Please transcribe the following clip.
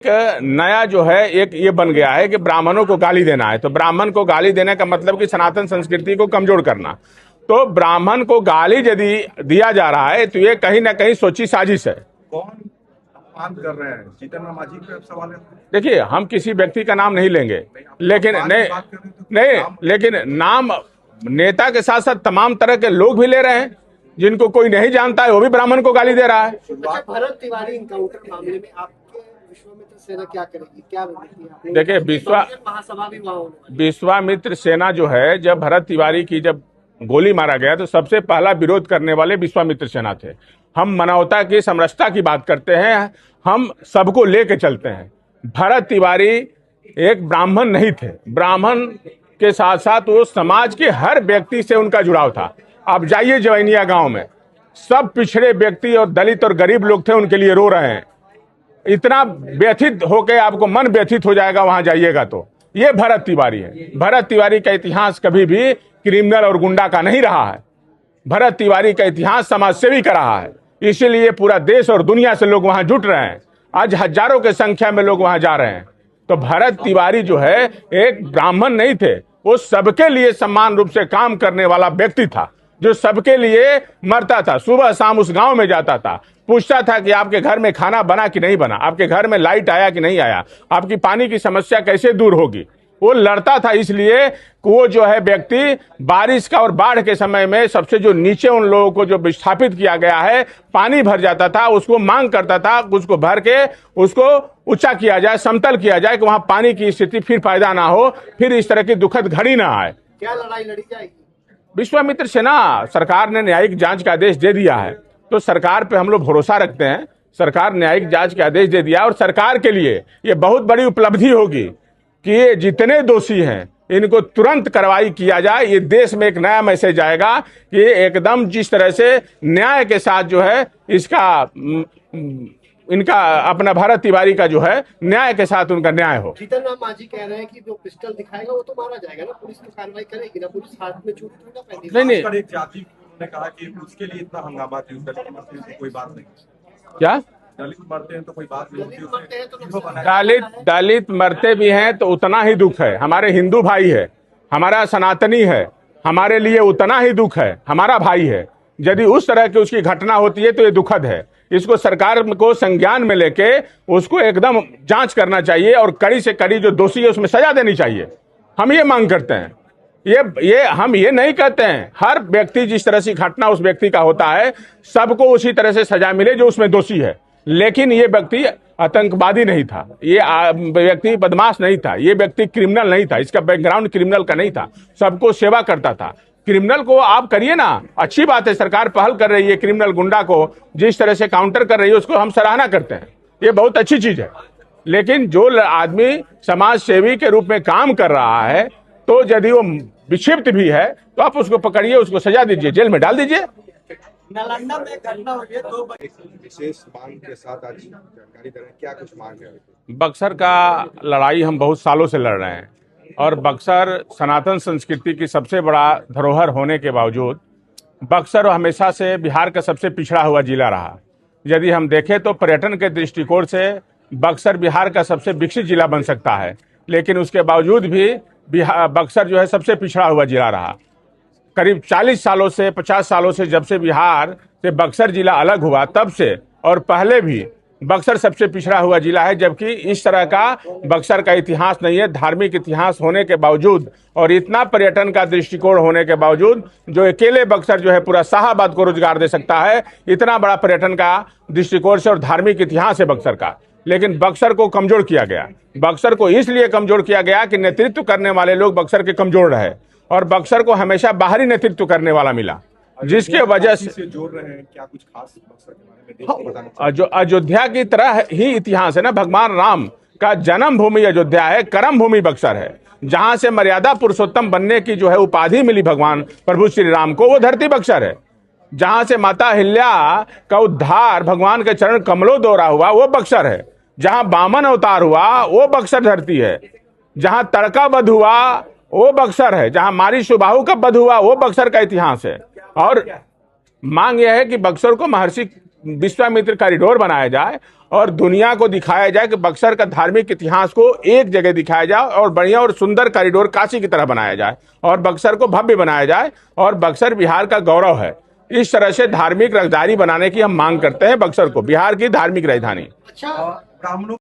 नया जो है एक ये बन गया है कि ब्राह्मणों को गाली देना है। तो ब्राह्मण को गाली देने का मतलब कि सनातन संस्कृति को कमजोर करना। तो ब्राह्मण को गाली यदि दिया जा रहा है तो ये कहीं ना कहीं सोची साजिश है। कौन अपमान कर रहे हैं? जीतन राम मांझी पे सवाल है। देखिए, हम किसी व्यक्ति का नाम नहीं लेंगे, लेकिन नहीं, लेकिन नाम नेता के साथ साथ तमाम तरह के लोग भी ले रहे हैं जिनको कोई नहीं जानता है, वो भी ब्राह्मण को गाली दे रहा है। अच्छा, भरत तिवारी इनकाउंटर मामले में आपके विश्वामित्र सेना क्या करेगी, क्या रणनीति? देखिए, महासभा भी वहां होने विश्वामित्र सेना जो है, जब भरत तिवारी की जब गोली मारा गया तो सबसे पहला विरोध करने वाले विश्वामित्र सेना थे। हम मानवता की समरसता की बात करते हैं, हम सबको लेके चलते हैं। भरत तिवारी एक ब्राह्मण नहीं थे, ब्राह्मण के साथ साथ वो समाज के हर व्यक्ति से उनका जुड़ाव था। आप जाइए जवैनिया गांव में, सब पिछड़े व्यक्ति और दलित और गरीब लोग थे, उनके लिए रो रहे हैं। इतना व्यथित होकर आपको मन व्यथित हो जाएगा वहां जाइएगा तो। ये भरत तिवारी है। भरत तिवारी का इतिहास कभी भी क्रिमिनल और गुंडा का नहीं रहा है। भरत तिवारी का इतिहास समाज सेवी का रहा है। इसीलिए पूरा देश और दुनिया से लोग वहां जुट रहे हैं। आज हजारों की संख्या में लोग वहां जा रहे हैं। तो भरत तिवारी जो है एक ब्राह्मण नहीं थे, वो सबके लिए समान रूप से काम करने वाला व्यक्ति था, जो सबके लिए मरता था। सुबह शाम उस गांव में जाता था, पूछता था कि आपके घर में खाना बना कि नहीं बना, आपके घर में लाइट आया कि नहीं आया, आपकी पानी की समस्या कैसे दूर होगी। वो लड़ता था, इसलिए वो जो है व्यक्ति बारिश का और बाढ़ के समय में सबसे जो नीचे उन लोगों को जो विस्थापित किया गया है, पानी भर जाता था, उसको मांग करता था उसको भर के उसको ऊंचा किया जाए, समतल किया जाए कि वहां पानी की स्थिति फिर पैदा ना हो, फिर इस तरह की दुखद घड़ी ना आए। क्या लड़ाई लड़ी जाएगी? विश्वामित्र सेना, सरकार ने न्यायिक जांच का आदेश दे दिया है, तो सरकार पे हम लोग भरोसा रखते हैं। सरकार न्यायिक जांच का आदेश दे दिया और सरकार के लिए ये बहुत बड़ी उपलब्धि होगी कि ये जितने दोषी हैं इनको तुरंत कार्रवाई किया जाए। ये देश में एक नया मैसेज आएगा कि एकदम जिस तरह से न्याय के साथ जो है इनका अपना भरत तिवारी का जो है न्याय के साथ उनका न्याय हो। जीतन राम मांझी कह रहे हैं कि जो पिस्टल दिखाएगा वो तो मारा जाएगा ना, पुलिस तो कार्रवाई करेगी ना, पुलिस हाथ में चूड़ी थोड़ी ना पहनेगी। नहीं, एक जाति ने कहा कि उसके लिए इतना हंगामा थी, दलित मरते हैं तो कोई बात नहीं। क्या दलित मरते हैं तो कोई बात नहीं होती। दलित मरते भी हैं तो उतना ही दुख है। हमारे हिंदू भाई है, हमारा सनातनी है, हमारे लिए उतना ही दुख है, हमारा भाई है। यदि उस तरह की उसकी घटना होती है तो ये दुखद है। इसको सरकार को संज्ञान में लेके उसको एकदम जांच करना चाहिए और कड़ी से कड़ी जो दोषी है उसमें सजा देनी चाहिए। हम ये मांग करते हैं। ये हम ये नहीं कहते हैं हर व्यक्ति जिस तरह से घटना उस व्यक्ति का होता है सबको उसी तरह से सजा मिले जो उसमें दोषी है। लेकिन ये व्यक्ति आतंकवादी नहीं था, ये व्यक्ति बदमाश नहीं था, ये व्यक्ति क्रिमिनल नहीं था, इसका बैकग्राउंड क्रिमिनल का नहीं था, सबको सेवा करता था। क्रिमिनल को आप करिए ना, अच्छी बात है, सरकार पहल कर रही है, क्रिमिनल गुंडा को जिस तरह से काउंटर कर रही है उसको हम सराहना करते हैं, ये बहुत अच्छी चीज है। लेकिन जो आदमी समाज सेवी के रूप में काम कर रहा है तो यदि वो विक्षिप्त भी है तो आप उसको पकड़िए, उसको सजा दीजिए, जेल में डाल दीजिए। नालंदा में घटना हुई है, तो विशेष मांग के साथ आज जानकारी दे रहे हैं, क्या कुछ मांग है? बक्सर का लड़ाई हम बहुत सालों से लड़ रहे हैं और बक्सर सनातन संस्कृति की सबसे बड़ा धरोहर होने के बावजूद बक्सर हमेशा से बिहार का सबसे पिछड़ा हुआ जिला रहा। यदि हम देखें तो पर्यटन के दृष्टिकोण से बक्सर बिहार का सबसे विकसित जिला बन सकता है, लेकिन उसके बावजूद भी बक्सर जो है सबसे पिछड़ा हुआ जिला रहा। करीब 40 सालों से 50 सालों से जब से बिहार से बक्सर जिला अलग हुआ तब से और पहले भी बक्सर सबसे पिछड़ा हुआ जिला है, जबकि इस तरह का बक्सर का इतिहास नहीं है। धार्मिक इतिहास होने के बावजूद और इतना पर्यटन का दृष्टिकोण होने के बावजूद जो अकेले बक्सर जो है पूरा शाहाबाद को रोजगार दे सकता है, इतना बड़ा पर्यटन का दृष्टिकोण से और धार्मिक इतिहास है बक्सर का। लेकिन बक्सर को कमजोर किया गया। बक्सर को इसलिए कमजोर किया गया कि नेतृत्व करने वाले लोग बक्सर के कमजोर रहे और बक्सर को हमेशा बाहरी नेतृत्व करने वाला मिला, जिसके वजह से जोड़ रहे हैं। क्या कुछ खास बक्सर के बारे में जो अयोध्या की तरह ही इतिहास है ना, भगवान राम का जन्म भूमि अयोध्या है, कर्म भूमि बक्सर है। जहां से मर्यादा पुरुषोत्तम बनने की जो है उपाधि मिली भगवान प्रभु श्री राम को, वो धरती बक्सर है। जहां से माता अहिल्या का उद्धार भगवान के चरण कमलों द्वारा हुआ, वो बक्सर है। जहां वामन अवतार हुआ, वो बक्सर धरती है। जहां तड़का वध हुआ, वो बक्सर है। जहां मारी सुबाहु का वध हुआ, वो बक्सर का इतिहास है। और मांग यह है कि बक्सर को महर्षि विश्वामित्र कॉरिडोर बनाया जाए और दुनिया को दिखाया जाए कि बक्सर का धार्मिक इतिहास को एक जगह दिखाया जाए और बढ़िया और सुंदर कॉरिडोर काशी की तरह बनाया जाए और बक्सर को भव्य बनाया जाए और बक्सर बिहार का गौरव है। इस तरह से धार्मिक राजधानी बनाने की हम मांग करते हैं बक्सर को, बिहार की धार्मिक राजधानी। अच्छा, ब्राह्मणों